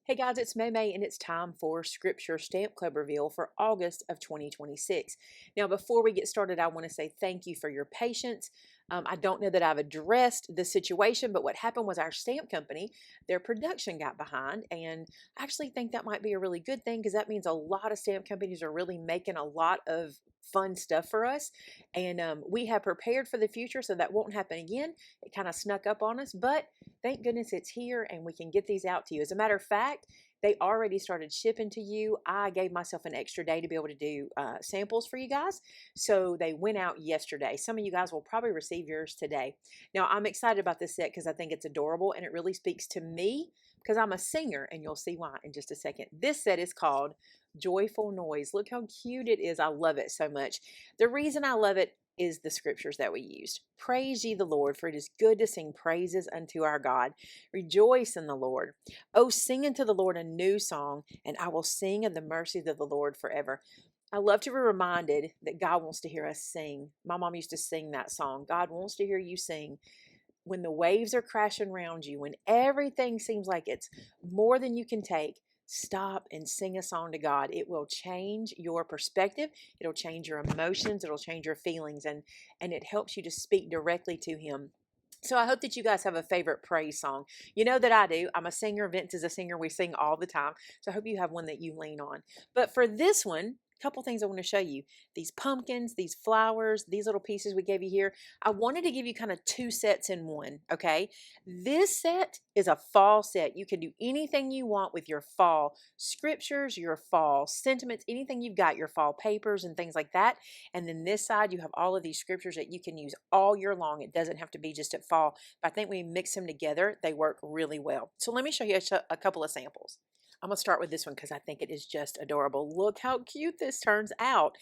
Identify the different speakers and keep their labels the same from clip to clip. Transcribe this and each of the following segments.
Speaker 1: Hey guys, it's Maymay and it's time for Scripture Stamp Club reveal for August of 2026. Now, before we get started, I want to say thank you for your patience. I don't know that I've addressed the situation, but what happened was our stamp company, their production got behind, and I actually think that might be a really good thing because that means a lot of stamp companies are really making a lot of fun stuff for us, and we have prepared for the future so that won't happen again. It kind of snuck up on us, but thank goodness it's here and we can get these out to you. As a matter of fact, they already started shipping to you. I gave myself an extra day to be able to do samples for you guys. So they went out yesterday. Some of you guys will probably receive yours today. Now, I'm excited about this set because I think it's adorable and it really speaks to me because I'm a singer, and you'll see why in just a second. This set is called Joyful Noise. Look how cute it is. I love it so much. The reason I love it is the scriptures that we used. Praise ye the Lord, for it is good to sing praises unto our God. Rejoice in the Lord. Oh, sing unto the Lord a new song, and I will sing of the mercies of the Lord forever. I love to be reminded that God wants to hear us sing. My mom used to sing that song. God wants to hear you sing. When the waves are crashing around you, when everything seems like it's more than you can take, stop and sing a song to God. It will change your perspective. It'll change your emotions. It'll change your feelings, and it helps you to speak directly to Him. So I hope that you guys have a favorite praise song. You know that I do. I'm a singer. Vince is a singer. We sing all the time. So I hope you have one that you lean on. But for this one, a couple things I want to show you. These pumpkins, these flowers, these little pieces we gave you here. I wanted to give you kind of two sets in one, okay? This set is a fall set. You can do anything you want with your fall scriptures, your fall sentiments, anything you've got, your fall papers and things like that. And then this side, you have all of these scriptures that you can use all year long. It doesn't have to be just at fall. But I think when we mix them together, they work really well. So let me show you a couple of samples. I'm going to start with this one because I think it is just adorable. Look how cute this turns out.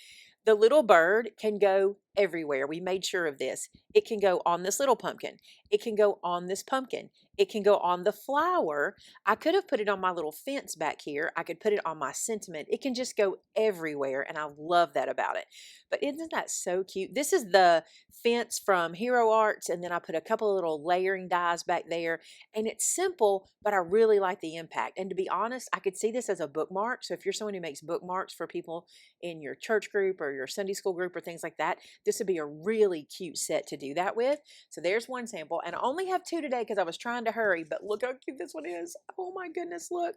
Speaker 1: The little bird can go everywhere. We made sure of this. It can go on this little pumpkin. It can go on this pumpkin. It can go on the flower. I could have put it on my little fence back here. I could put it on my sentiment. It can just go everywhere, and I love that about it. But isn't that so cute? This is the fence from Hero Arts, and then I put a couple of little layering dies back there, and it's simple, but I really like the impact. And to be honest, I could see this as a bookmark. So if you're someone who makes bookmarks for people in your church group or your Sunday school group or things like that, this would be a really cute set to do that with. So there's one sample, and I only have two today because I was trying to hurry, but look how cute this one is. Oh my goodness, look.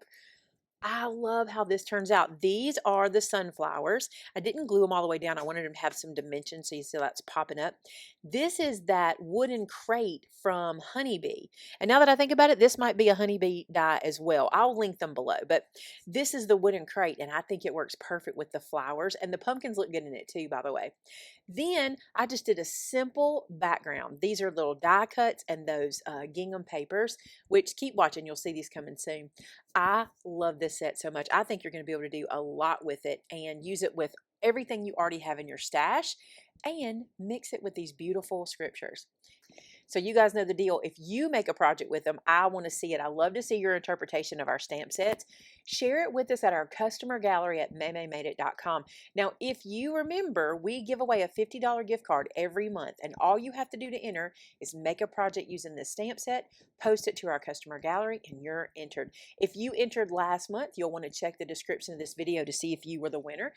Speaker 1: I love how this turns out. These are the sunflowers. I didn't glue them all the way down. I wanted them to have some dimension, so you see that's popping up. This is that wooden crate from Honeybee. And now that I think about it, this might be a Honeybee die as well. I'll link them below. But this is the wooden crate, and I think it works perfect with the flowers. And the pumpkins look good in it too, by the way. Then I just did a simple background. These are little die cuts and those gingham papers, which keep watching. You'll see these coming soon. I love this set so much. I think you're going to be able to do a lot with it and use it with everything you already have in your stash and mix it with these beautiful scriptures. So you guys know the deal. If you make a project with them, I want to see it. I love to see your interpretation of our stamp sets. Share it with us at our customer gallery at maymaymadeit.com. Now, if you remember, we give away a $50 gift card every month, and all you have to do to enter is make a project using this stamp set, post it to our customer gallery, and you're entered. If you entered last month, you'll want to check the description of this video to see if you were the winner.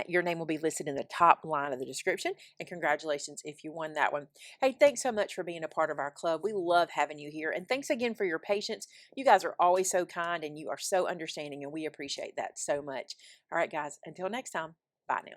Speaker 1: Your name will be listed in the top line of the description, and congratulations if you won that one. Hey, thanks so much for being a part of our club. We love having you here, and thanks again for your patience. You guys are always so kind, and you are so understanding, and we appreciate that so much. All right, guys, until next time, bye now.